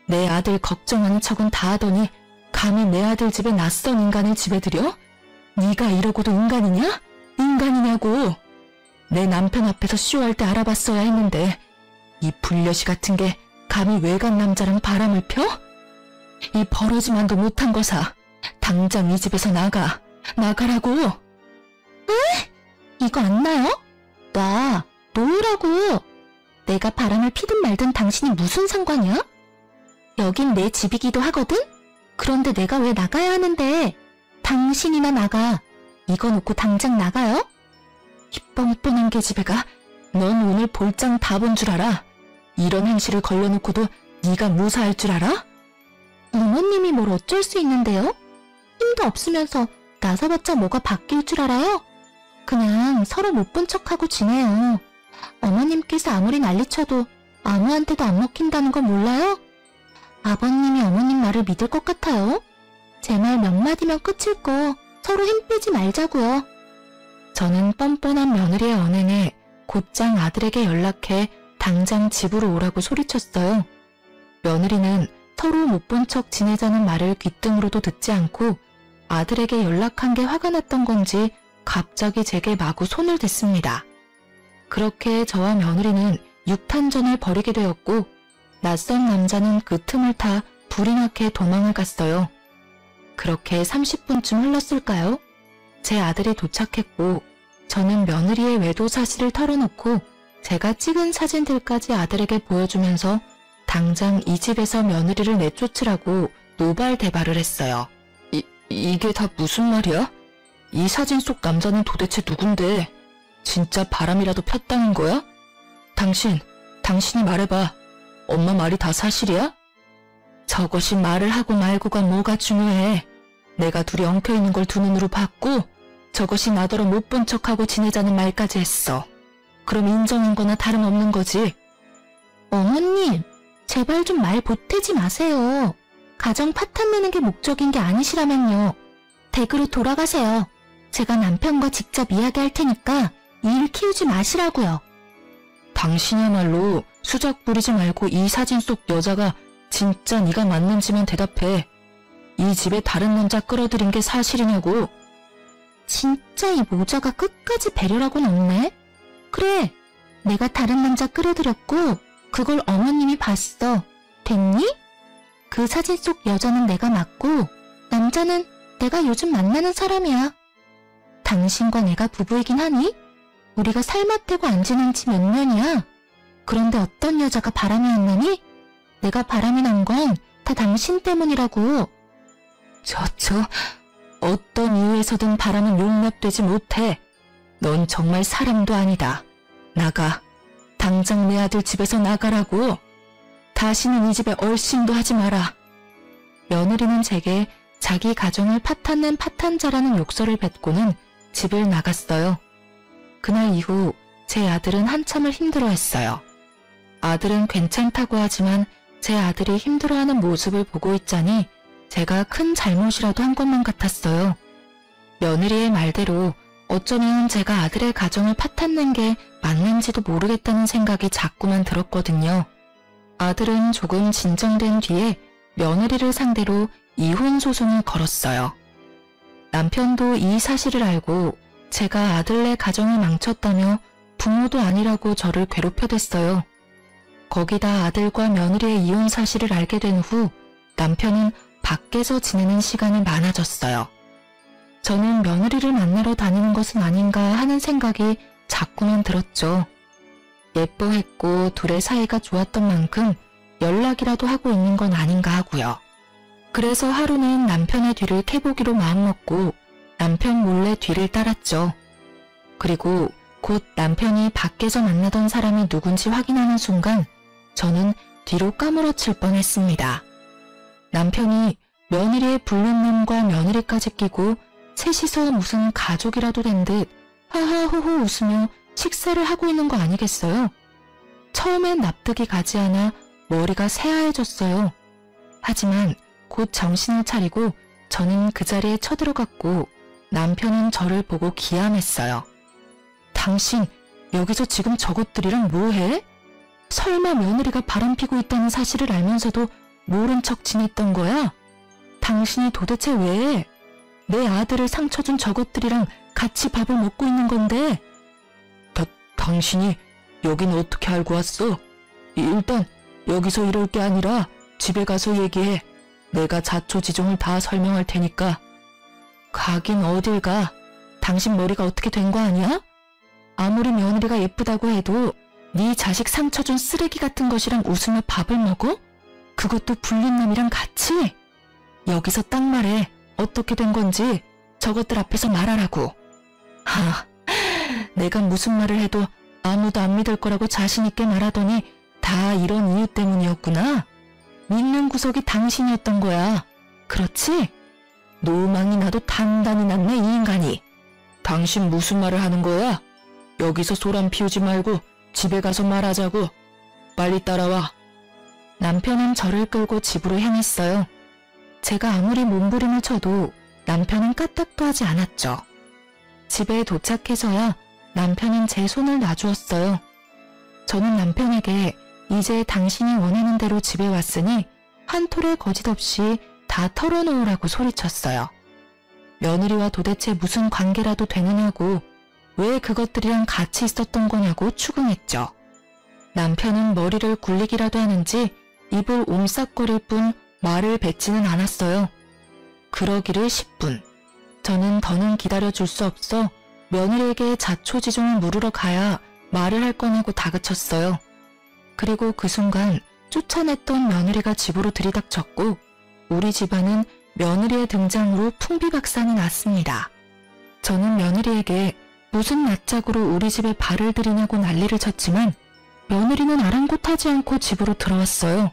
[SPEAKER 1] 내 아들 걱정하는 척은 다 하더니 감히 내 아들 집에 낯선 인간을 집에 들여? 네가 이러고도 인간이냐? 인간이냐고! 내 남편 앞에서 쇼할 때 알아봤어야 했는데 이 불려시 같은 게 감히 외간 남자랑 바람을 펴? 이 버러지만도 못한 거사 당장 이 집에서 나가라고! 에? 이거 안 나요? 놓으라고! 내가 바람을 피든 말든 당신이 무슨 상관이야? 여긴 내 집이기도 하거든? 그런데 내가 왜 나가야 하는데? 당신이나 나가. 이거 놓고 당장 나가요? 이 뻔뻔한 계집애가 넌 오늘 볼장 다 본 줄 알아? 이런 행실을 걸러놓고도 네가 무사할 줄 알아? 어머님이 뭘 어쩔 수 있는데요? 힘도 없으면서 나서봤자 뭐가 바뀔 줄 알아요? 그냥 서로 못 본 척하고 지내요. 어머님께서 아무리 난리쳐도 아무한테도 안 먹힌다는 거 몰라요? 아버님이 어머님 말을 믿을 것 같아요? 제 말 몇 마디면 끝일 거 서로 힘 빼지 말자고요. 저는 뻔뻔한 며느리의 언행에 곧장 아들에게 연락해 당장 집으로 오라고 소리쳤어요. 며느리는 서로 못 본 척 지내자는 말을 귓등으로도 듣지 않고 아들에게 연락한 게 화가 났던 건지 갑자기 제게 마구 손을 댔습니다. 그렇게 저와 며느리는 육탄전을 벌이게 되었고 낯선 남자는 그 틈을 타 불이 나게 도망을 갔어요. 그렇게 30분쯤 흘렀을까요? 제 아들이 도착했고 저는 며느리의 외도 사실을 털어놓고 제가 찍은 사진들까지 아들에게 보여주면서 당장 이 집에서 며느리를 내쫓으라고 노발대발을 했어요. 이게 다 무슨 말이야? 이 사진 속 남자는 도대체 누군데? 진짜 바람이라도 폈다는 거야? 당신이 말해봐. 엄마 말이 다 사실이야? 저것이 말을 하고 말고가 뭐가 중요해. 내가 둘이 엉켜있는 걸 두 눈으로 봤고 저것이 나더러 못 본 척하고 지내자는 말까지 했어. 그럼 인정인 거나 다름없는 거지. 어머님, 제발 좀 말 보태지 마세요. 가정 파탄 내는 게 목적인 게 아니시라면요. 댁으로 돌아가세요. 제가 남편과 직접 이야기할 테니까 일 키우지 마시라고요. 당신이야말로 수작 부리지 말고 이 사진 속 여자가 진짜 네가 맞는지만 대답해. 이 집에 다른 남자 끌어들인 게 사실이냐고. 진짜 이 모자가 끝까지 배려라고는 없네. 그래, 내가 다른 남자 끌어들였고 그걸 어머님이 봤어. 됐니? 그 사진 속 여자는 내가 맞고 남자는 내가 요즘 만나는 사람이야. 당신과 내가 부부이긴 하니? 우리가 살맛대고 안 지낸 지 몇 년이야. 그런데 어떤 여자가 바람이 안 나니? 내가 바람이 난 건 다 당신 때문이라고. 어떤 이유에서든 바람은 용납되지 못해. 넌 정말 사람도 아니다. 나가. 당장 내 아들 집에서 나가라고. 다시는 이 집에 얼씬도 하지 마라. 며느리는 제게 자기 가정을 파탄낸 파탄자라는 욕설을 뱉고는 집을 나갔어요. 그날 이후 제 아들은 한참을 힘들어했어요. 아들은 괜찮다고 하지만 제 아들이 힘들어하는 모습을 보고 있자니 제가 큰 잘못이라도 한 것만 같았어요. 며느리의 말대로 어쩌면 제가 아들의 가정을 파탄낸 게 맞는지도 모르겠다는 생각이 자꾸만 들었거든요. 아들은 조금 진정된 뒤에 며느리를 상대로 이혼 소송을 걸었어요. 남편도 이 사실을 알고 제가 아들네 가정을 망쳤다며 부모도 아니라고 저를 괴롭혀댔어요. 거기다 아들과 며느리의 이혼 사실을 알게 된 후 남편은 밖에서 지내는 시간이 많아졌어요. 저는 며느리를 만나러 다니는 것은 아닌가 하는 생각이 자꾸만 들었죠. 예뻐했고 둘의 사이가 좋았던 만큼 연락이라도 하고 있는 건 아닌가 하고요. 그래서 하루는 남편의 뒤를 캐보기로 마음먹고 남편 몰래 뒤를 따랐죠. 그리고 곧 남편이 밖에서 만나던 사람이 누군지 확인하는 순간 저는 뒤로 까무러칠 뻔했습니다. 남편이 며느리의 불륜남과 며느리까지 끼고 셋이서 무슨 가족이라도 된 듯 하하호호 웃으며 식사를 하고 있는 거 아니겠어요? 처음엔 납득이 가지 않아 머리가 새하얘졌어요. 하지만 곧 정신을 차리고 저는 그 자리에 쳐들어갔고 남편은 저를 보고 기함했어요. 당신 여기서 지금 저것들이랑 뭐해? 설마 며느리가 바람피고 있다는 사실을 알면서도 모른 척 지냈던 거야? 당신이 도대체 왜 내 아들을 상처 준 저것들이랑 같이 밥을 먹고 있는 건데? 당신이 여긴 어떻게 알고 왔어? 일단 여기서 이럴 게 아니라 집에 가서 얘기해. 내가 자초지종을 다 설명할 테니까. 가긴 어딜 가. 당신 머리가 어떻게 된 거 아니야? 아무리 며느리가 예쁘다고 해도 네 자식 상처 준 쓰레기 같은 것이랑 웃으며 밥을 먹어? 그것도 불륜남이랑 같이? 여기서 딱 말해. 어떻게 된 건지 저것들 앞에서 말하라고. 내가 무슨 말을 해도 아무도 안 믿을 거라고 자신있게 말하더니 다 이런 이유 때문이었구나. 믿는 구석이 당신이었던 거야. 그렇지? 노망이 나도 단단히 났네, 이 인간이. 당신 무슨 말을 하는 거야? 여기서 소란 피우지 말고 집에 가서 말하자고. 빨리 따라와. 남편은 저를 끌고 집으로 향했어요. 제가 아무리 몸부림을 쳐도 남편은 까딱도 하지 않았죠. 집에 도착해서야 남편은 제 손을 놔주었어요. 저는 남편에게 이제 당신이 원하는 대로 집에 왔으니 한 톨의 거짓 없이 다 털어놓으라고 소리쳤어요. 며느리와 도대체 무슨 관계라도 되느냐고, 왜 그것들이랑 같이 있었던 거냐고 추궁했죠. 남편은 머리를 굴리기라도 하는지 입을 옴싹거릴 뿐 말을 뱉지는 않았어요. 그러기를 10분. 저는 더는 기다려줄 수 없어 며느리에게 자초지종을 물으러 가야 말을 할 거냐고 다그쳤어요. 그리고 그 순간 쫓아냈던 며느리가 집으로 들이닥쳤고 우리 집안은 며느리의 등장으로 풍비박산이 났습니다. 저는 며느리에게 무슨 낯짝으로 우리 집에 발을 들이냐고 난리를 쳤지만 며느리는 아랑곳하지 않고 집으로 들어왔어요.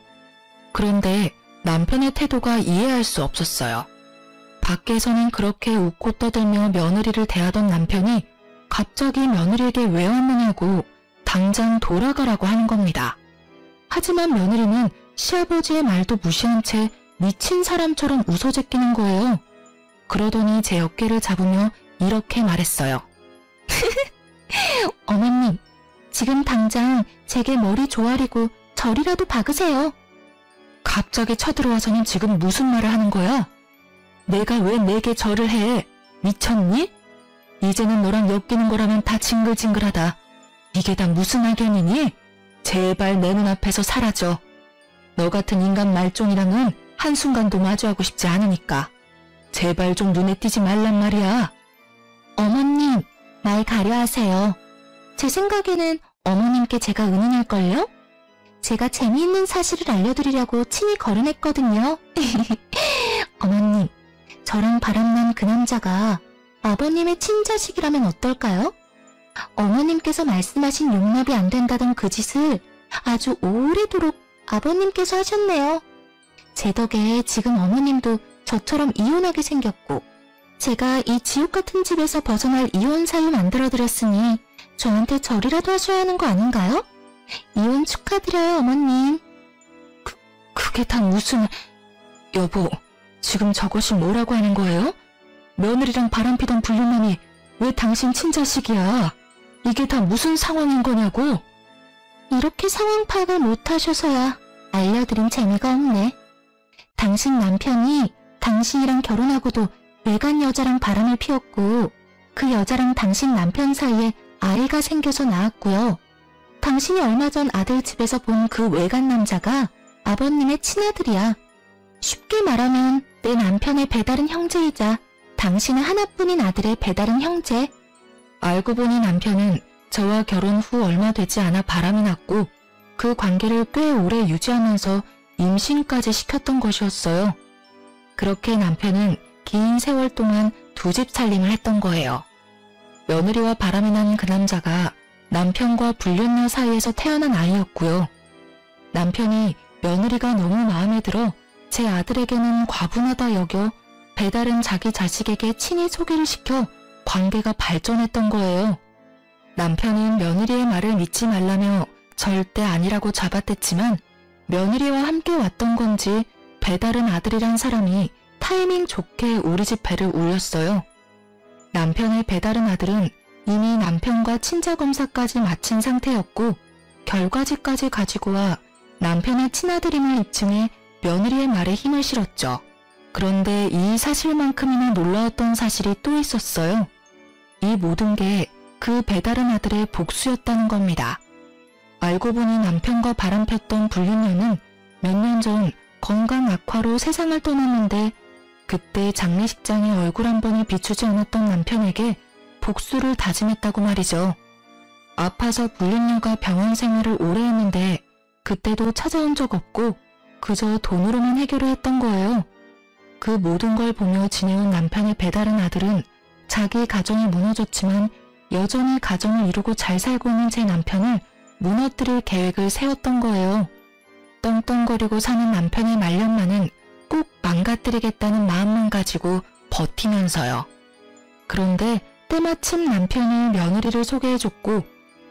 [SPEAKER 1] 그런데 남편의 태도가 이해할 수 없었어요. 밖에서는 그렇게 웃고 떠들며 며느리를 대하던 남편이 갑자기 며느리에게 왜 왔느냐고 당장 돌아가라고 하는 겁니다. 하지만 며느리는 시아버지의 말도 무시한 채 미친 사람처럼 웃어 제끼는 거예요. 그러더니 제 어깨를 잡으며 이렇게 말했어요. 어머님, 지금 당장 제게 머리 조아리고 절이라도 박으세요. 갑자기 쳐들어와서는 지금 무슨 말을 하는 거야? 내가 왜 내게 절을 해? 미쳤니? 이제는 너랑 엮이는 거라면 다 징글징글하다. 이게 다 무슨 악연이니? 제발 내 눈앞에서 사라져. 너 같은 인간 말종이랑은 한순간도 마주하고 싶지 않으니까. 제발 좀 눈에 띄지 말란 말이야. 어머님, 말 가려하세요. 제 생각에는 어머님께 제가 은인일걸요? 제가 재미있는 사실을 알려드리려고 친히 거론했거든요. 어머님, 저랑 바람난 그 남자가 아버님의 친자식이라면 어떨까요? 어머님께서 말씀하신 용납이 안 된다던 그 짓을 아주 오래도록 아버님께서 하셨네요. 제 덕에 지금 어머님도 저처럼 이혼하게 생겼고 제가 이 지옥 같은 집에서 벗어날 이혼 사유 만들어드렸으니 저한테 절이라도 하셔야 하는 거 아닌가요? 이혼 축하드려요, 어머님. 그게 다 무슨... 여보, 지금 저것이 뭐라고 하는 거예요? 며느리랑 바람피던 불륜남이 왜 당신 친자식이야? 이게 다 무슨 상황인 거냐고? 이렇게 상황 파악을 못하셔서야 알려드린 재미가 없네. 당신 남편이 당신이랑 결혼하고도 외간 여자랑 바람을 피웠고 그 여자랑 당신 남편 사이에 아이가 생겨서 낳았고요. 당신이 얼마 전 아들 집에서 본 그 외간 남자가 아버님의 친아들이야. 쉽게 말하면 내 남편의 배다른 형제이자 당신은 하나뿐인 아들의 배다른 형제. 알고 보니 남편은 저와 결혼 후 얼마 되지 않아 바람이 났고 그 관계를 꽤 오래 유지하면서 임신까지 시켰던 것이었어요. 그렇게 남편은 긴 세월 동안 두 집 살림을 했던 거예요. 며느리와 바람이 난 그 남자가 남편과 불륜녀 사이에서 태어난 아이였고요. 남편이 며느리가 너무 마음에 들어 제 아들에게는 과분하다 여겨 배다른 자기 자식에게 친히 소개를 시켜 관계가 발전했던 거예요. 남편은 며느리의 말을 믿지 말라며 절대 아니라고 잡아댔지만 며느리와 함께 왔던 건지 배다른 아들이란 사람이 타이밍 좋게 우리 집 배를 울렸어요. 남편의 배다른 아들은 이미 남편과 친자검사까지 마친 상태였고 결과지까지 가지고 와 남편의 친아들임을 입증해 며느리의 말에 힘을 실었죠. 그런데 이 사실만큼이나 놀라웠던 사실이 또 있었어요. 이 모든 게 그 배다른 아들의 복수였다는 겁니다. 알고 보니 남편과 바람폈던 불륜녀는 몇 년 전 건강 악화로 세상을 떠났는데 그때 장례식장에 얼굴 한 번을 비추지 않았던 남편에게 복수를 다짐했다고 말이죠. 아파서 불륜녀가 병원 생활을 오래 했는데 그때도 찾아온 적 없고 그저 돈으로만 해결을 했던 거예요. 그 모든 걸 보며 지내온 남편의 배다른 아들은 자기 가정이 무너졌지만 여전히 가정을 이루고 잘 살고 있는 제 남편을 무너뜨릴 계획을 세웠던 거예요. 떵떵거리고 사는 남편의 말년만은 꼭 망가뜨리겠다는 마음만 가지고 버티면서요. 그런데 때마침 남편이 며느리를 소개해줬고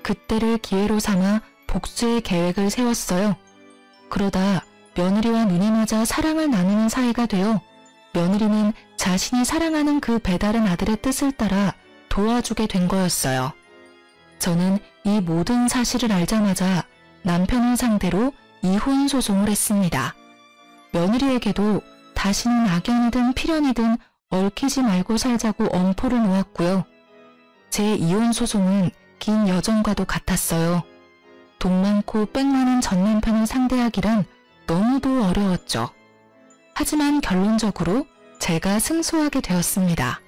[SPEAKER 1] 그때를 기회로 삼아 복수의 계획을 세웠어요. 그러다 며느리와 눈이 맞아 사랑을 나누는 사이가 되어 며느리는 자신이 사랑하는 그 배다른 아들의 뜻을 따라 도와주게 된 거였어요. 저는 이 모든 사실을 알자마자 남편을 상대로 이혼 소송을 했습니다. 며느리에게도 다시는 악연이든 필연이든 얽히지 말고 살자고 엄포를 놓았고요. 제 이혼 소송은 긴 여정과도 같았어요. 돈 많고 빽 많은 전 남편을 상대하기란 너무도 어려웠죠. 하지만 결론적으로 제가 승소하게 되었습니다.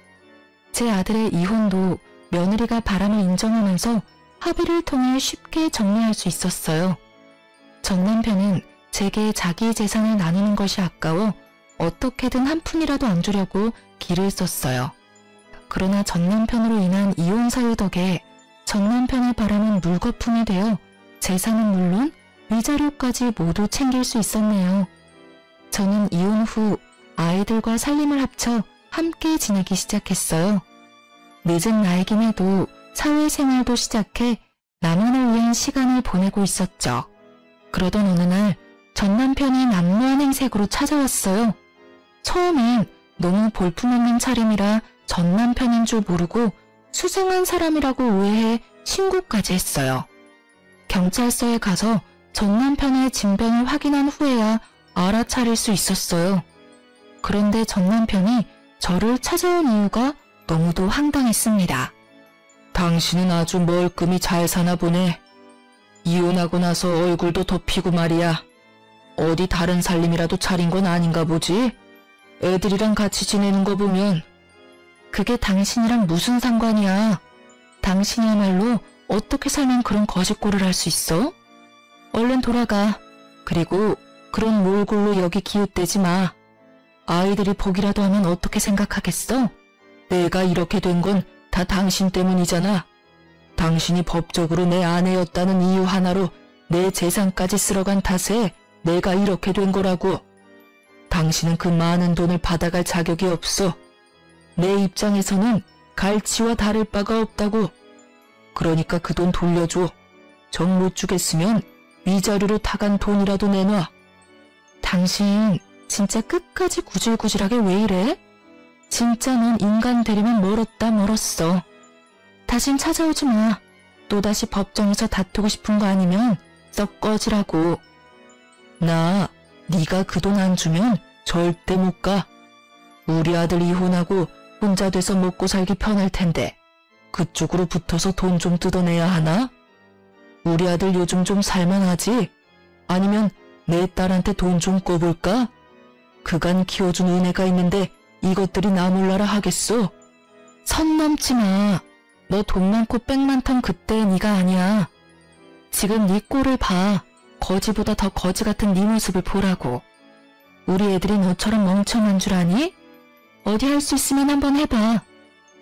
[SPEAKER 1] 제 아들의 이혼도 며느리가 바람을 인정하면서 합의를 통해 쉽게 정리할 수 있었어요. 전 남편은 제게 자기 재산을 나누는 것이 아까워 어떻게든 한 푼이라도 안 주려고 기를 썼어요. 그러나 전 남편으로 인한 이혼 사유 덕에 전 남편의 바람은 물거품이 되어 재산은 물론 위자료까지 모두 챙길 수 있었네요. 저는 이혼 후 아이들과 살림을 합쳐 함께 지내기 시작했어요. 늦은 나이긴 해도 사회생활도 시작해 나만을 위한 시간을 보내고 있었죠. 그러던 어느 날 전 남편이 난무한 행색으로 찾아왔어요. 처음엔 너무 볼품없는 차림이라 전 남편인 줄 모르고 수상한 사람이라고 오해해 신고까지 했어요. 경찰서에 가서 전 남편의 진변을 확인한 후에야 알아차릴 수 있었어요. 그런데 전 남편이 저를 찾아온 이유가 너무도 황당했습니다.
[SPEAKER 2] 당신은 아주 멀끔히 잘 사나 보네. 이혼하고 나서 얼굴도 덮이고 말이야. 어디 다른 살림이라도 차린 건 아닌가 보지? 애들이랑 같이 지내는 거 보면.
[SPEAKER 1] 그게 당신이랑 무슨 상관이야. 당신이야말로 어떻게 살면 그런 거짓골을 할 수 있어? 얼른 돌아가. 그리고 그런 몰골로 여기 기웃대지 마. 아이들이 보기라도 하면 어떻게 생각하겠어?
[SPEAKER 2] 내가 이렇게 된 건 다 당신 때문이잖아. 당신이 법적으로 내 아내였다는 이유 하나로 내 재산까지 쓸어간 탓에 내가 이렇게 된 거라고. 당신은 그 많은 돈을 받아갈 자격이 없어. 내 입장에서는 갈치와 다를 바가 없다고. 그러니까 그 돈 돌려줘. 정 못 주겠으면 위자료로 타간 돈이라도 내놔.
[SPEAKER 1] 당신 진짜 끝까지 구질구질하게 왜 이래? 진짜 넌 인간 되려면 멀었다 멀었어. 다신 찾아오지 마. 또다시 법정에서 다투고 싶은 거 아니면 썩 꺼지라고.
[SPEAKER 2] 나 네가 그 돈 안 주면 절대 못 가. 우리 아들 이혼하고 혼자 돼서 먹고 살기 편할 텐데 그쪽으로 붙어서 돈 좀 뜯어내야 하나? 우리 아들 요즘 좀 살만하지? 아니면 내 딸한테 돈 좀 꿔볼까? 그간 키워준 은혜가 있는데 이것들이 나 몰라라 하겠소?
[SPEAKER 1] 선 넘지 마. 너 돈 많고 백 많던 그때 네가 아니야. 지금 네 꼴을 봐. 거지보다 더 거지 같은 네 모습을 보라고. 우리 애들이 너처럼 멍청한 줄 아니? 어디 할 수 있으면 한번 해봐.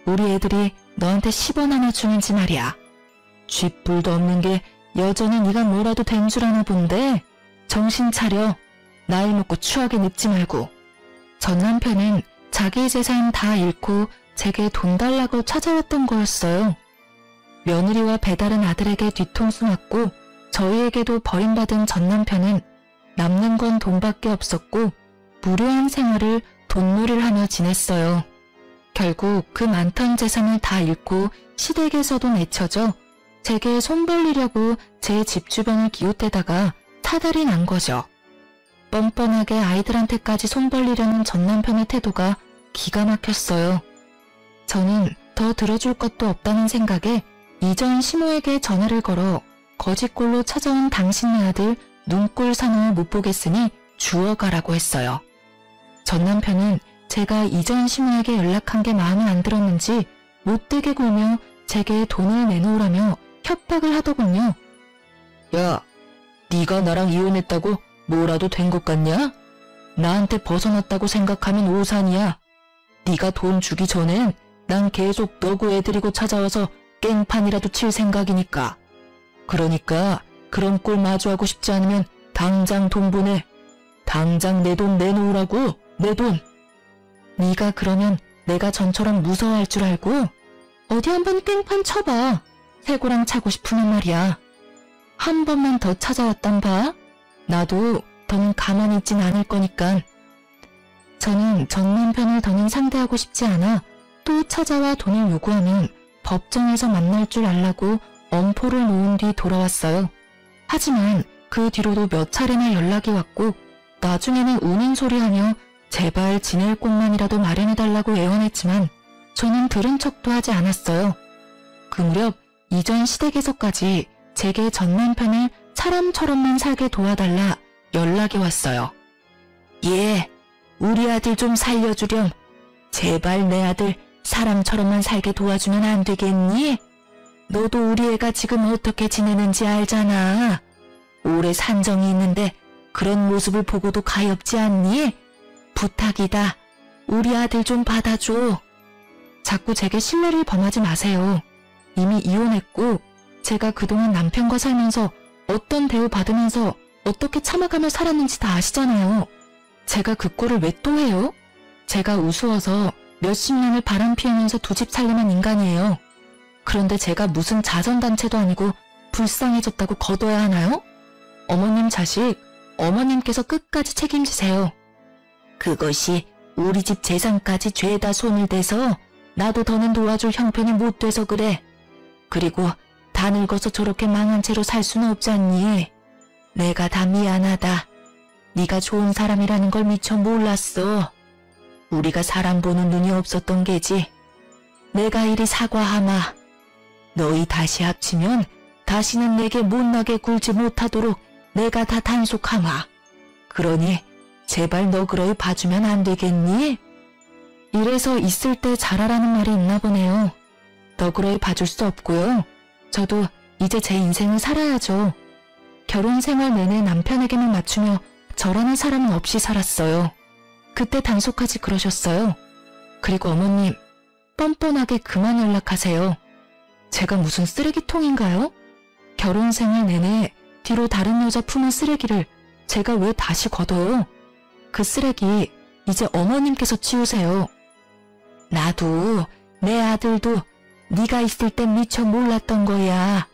[SPEAKER 1] 우리 애들이 너한테 10원 하나 주는지 말이야. 쥐뿔도 없는 게 여전히 네가 뭐라도 된 줄 아나 본데 정신 차려. 나이 먹고 추하게 늙지 말고. 전 남편은 자기 재산 다 잃고 제게 돈 달라고 찾아왔던 거였어요. 며느리와 배다른 아들에게 뒤통수 맞고 저희에게도 버림받은 전 남편은 남는 건 돈밖에 없었고 무료한 생활을 돈놀이를 하며 지냈어요. 결국 그 많던 재산을 다 잃고 시댁에서도 내쳐져 제게 손 벌리려고 제 집 주변을 기웃대다가 타달이 난 거죠. 뻔뻔하게 아이들한테까지 손 벌리려는 전 남편의 태도가 기가 막혔어요. 저는 더 들어줄 것도 없다는 생각에 이전 시모에게 전화를 걸어 거짓골로 찾아온 당신네 아들 눈꼴 사나워 못 보겠으니 주워가라고 했어요. 전 남편은 제가 이전 시모에게 연락한 게 마음에 안 들었는지 못되게 굴며 제게 돈을 내놓으라며 협박을 하더군요.
[SPEAKER 2] 야, 네가 나랑 이혼했다고 뭐라도 된 것 같냐? 나한테 벗어났다고 생각하면 오산이야. 네가 돈 주기 전엔 난 계속 너구 애들이고 찾아와서 깽판이라도 칠 생각이니까. 그러니까 그런 꼴 마주하고 싶지 않으면 당장 돈 보내. 당장 내 돈 내놓으라고, 내 돈.
[SPEAKER 1] 네가 그러면 내가 전처럼 무서워할 줄 알고? 어디 한번 깽판 쳐봐. 새고랑 차고 싶으면 말이야. 한 번만 더 찾아왔단 봐. 나도 더는 가만히 있진 않을 거니까. 저는 전 남편을 더는 상대하고 싶지 않아 또 찾아와 돈을 요구하면 법정에서 만날 줄 알라고 엄포를 놓은 뒤 돌아왔어요. 하지만 그 뒤로도 몇 차례나 연락이 왔고 나중에는 우는 소리하며 제발 지낼 곳만이라도 마련해달라고 애원했지만 저는 들은 척도 하지 않았어요. 그 무렵 이전 시댁에서까지 제게 전 남편을 사람처럼만 살게 도와달라 연락이 왔어요.
[SPEAKER 2] 예, 우리 아들 좀 살려주렴. 제발 내 아들 사람처럼만 살게 도와주면 안 되겠니? 너도 우리 애가 지금 어떻게 지내는지 알잖아. 오래 산정이 있는데 그런 모습을 보고도 가엾지 않니? 부탁이다. 우리 아들 좀 받아줘. 자꾸 제게 신뢰를 범하지 마세요. 이미 이혼했고 제가 그동안 남편과 살면서 어떤 대우 받으면서 어떻게 참아가며 살았는지 다 아시잖아요. 제가 그 꼴을 왜 또 해요? 제가 우스워서 몇십 년을 바람 피우면서 두 집 살림한 인간이에요. 그런데 제가 무슨 자선단체도 아니고 불쌍해졌다고 거둬야 하나요? 어머님 자식, 어머님께서 끝까지 책임지세요. 그것이 우리 집 재산까지 죄다 손을 대서 나도 더는 도와줄 형편이 못 돼서 그래. 그리고 다 늙어서 저렇게 망한 채로 살 수는 없지 않니? 내가 다 미안하다. 네가 좋은 사람이라는 걸 미처 몰랐어. 우리가 사람 보는 눈이 없었던 게지. 내가 이리 사과하마. 너희 다시 합치면 다시는 내게 못나게 굴지 못하도록 내가 다 단속하마. 그러니 제발 너그러이 봐주면 안 되겠니?
[SPEAKER 1] 이래서 있을 때 잘하라는 말이 있나 보네요. 너그러이 봐줄 수 없고요. 저도 이제 제 인생을 살아야죠. 결혼 생활 내내 남편에게만 맞추며 저라는 사람은 없이 살았어요. 그때 단속하지 그러셨어요. 그리고 어머님, 뻔뻔하게 그만 연락하세요. 제가 무슨 쓰레기통인가요? 결혼 생활 내내 뒤로 다른 여자 품은 쓰레기를 제가 왜 다시 걷어요? 그 쓰레기 이제 어머님께서 치우세요.
[SPEAKER 2] 나도 내 아들도 네가 있을 땐 미처 몰랐던 거야.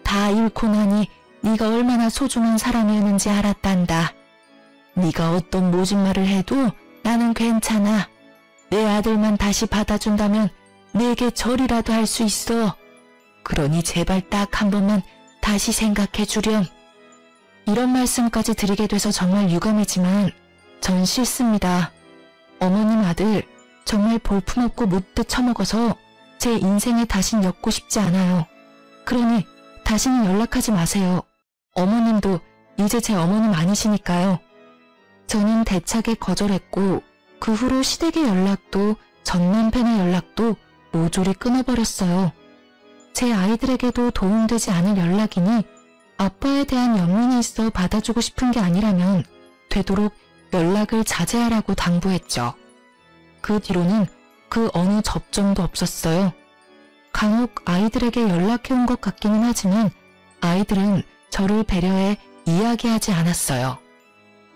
[SPEAKER 2] 다 잃고 나니 네가 얼마나 소중한 사람이었는지 알았단다. 네가 어떤 모진 말을 해도 나는 괜찮아. 내 아들만 다시 받아준다면 내게 절이라도 할 수 있어. 그러니 제발 딱 한 번만 다시 생각해 주렴.
[SPEAKER 1] 이런 말씀까지 드리게 돼서 정말 유감이지만 전 싫습니다. 어머님 아들 정말 볼품없고 못돼 처먹어서 제 인생에 다신 엮고 싶지 않아요. 그러니 다시는 연락하지 마세요. 어머님도 이제 제 어머님 아니시니까요. 저는 대차게 거절했고 그 후로 시댁의 연락도 전 남편의 연락도 모조리 끊어버렸어요. 제 아이들에게도 도움되지 않을 연락이니 아빠에 대한 연민이 있어 받아주고 싶은 게 아니라면 되도록 연락을 자제하라고 당부했죠. 그 뒤로는 그 어느 접점도 없었어요. 간혹 아이들에게 연락해온 것 같기는 하지만 아이들은 저를 배려해 이야기하지 않았어요.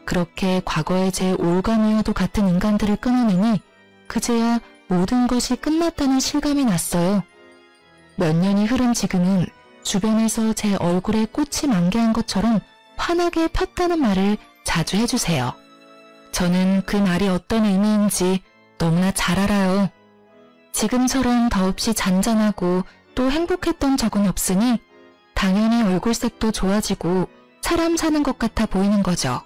[SPEAKER 1] 그렇게 과거의 제 올가미와도 같은 인간들을 끊어내니 그제야 모든 것이 끝났다는 실감이 났어요. 몇 년이 흐른 지금은 주변에서 제 얼굴에 꽃이 만개한 것처럼 환하게 폈다는 말을 자주 해주세요. 저는 그 말이 어떤 의미인지 너무나 잘 알아요. 지금처럼 더없이 잔잔하고 또 행복했던 적은 없으니 당연히 얼굴색도 좋아지고 사람 사는 것 같아 보이는 거죠.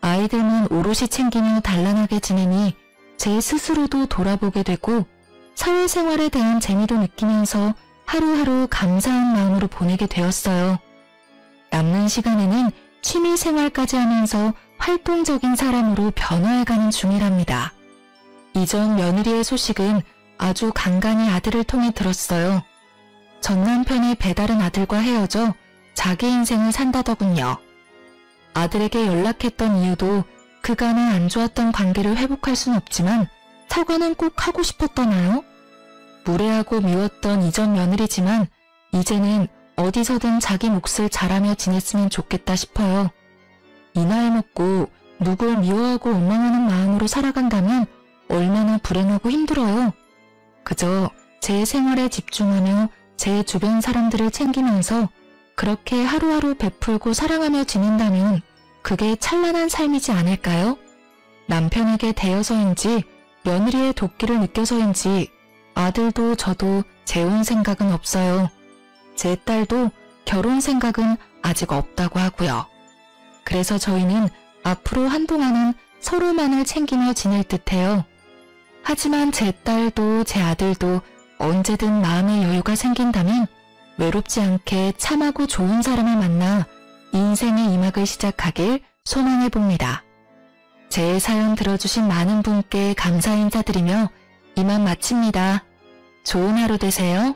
[SPEAKER 1] 아이들만 오롯이 챙기며 단란하게 지내니 제 스스로도 돌아보게 되고 사회생활에 대한 재미도 느끼면서 하루하루 감사한 마음으로 보내게 되었어요. 남는 시간에는 취미생활까지 하면서 활동적인 사람으로 변화해가는 중이랍니다. 이전 며느리의 소식은 아주 간간히 아들을 통해 들었어요. 전 남편의 배다른 아들과 헤어져 자기 인생을 산다더군요. 아들에게 연락했던 이유도 그간의 안 좋았던 관계를 회복할 순 없지만 사과는 꼭 하고 싶었더나요? 무례하고 미웠던 이전 며느리지만 이제는 어디서든 자기 몫을 잘하며 지냈으면 좋겠다 싶어요. 이 나이 먹고 누굴 미워하고 원망하는 마음으로 살아간다면 얼마나 불행하고 힘들어요. 그저 제 생활에 집중하며 제 주변 사람들을 챙기면서 그렇게 하루하루 베풀고 사랑하며 지낸다면 그게 찬란한 삶이지 않을까요? 남편에게 대여서인지 며느리의 도끼를 느껴서인지 아들도 저도 재혼 생각은 없어요. 제 딸도 결혼 생각은 아직 없다고 하고요. 그래서 저희는 앞으로 한동안은 서로만을 챙기며 지낼 듯해요. 하지만 제 딸도 제 아들도 언제든 마음의 여유가 생긴다면 외롭지 않게 참하고 좋은 사람을 만나 인생의 이막을 시작하길 소망해 봅니다. 제 사연 들어주신 많은 분께 감사 인사드리며 이만 마칩니다. 좋은 하루 되세요.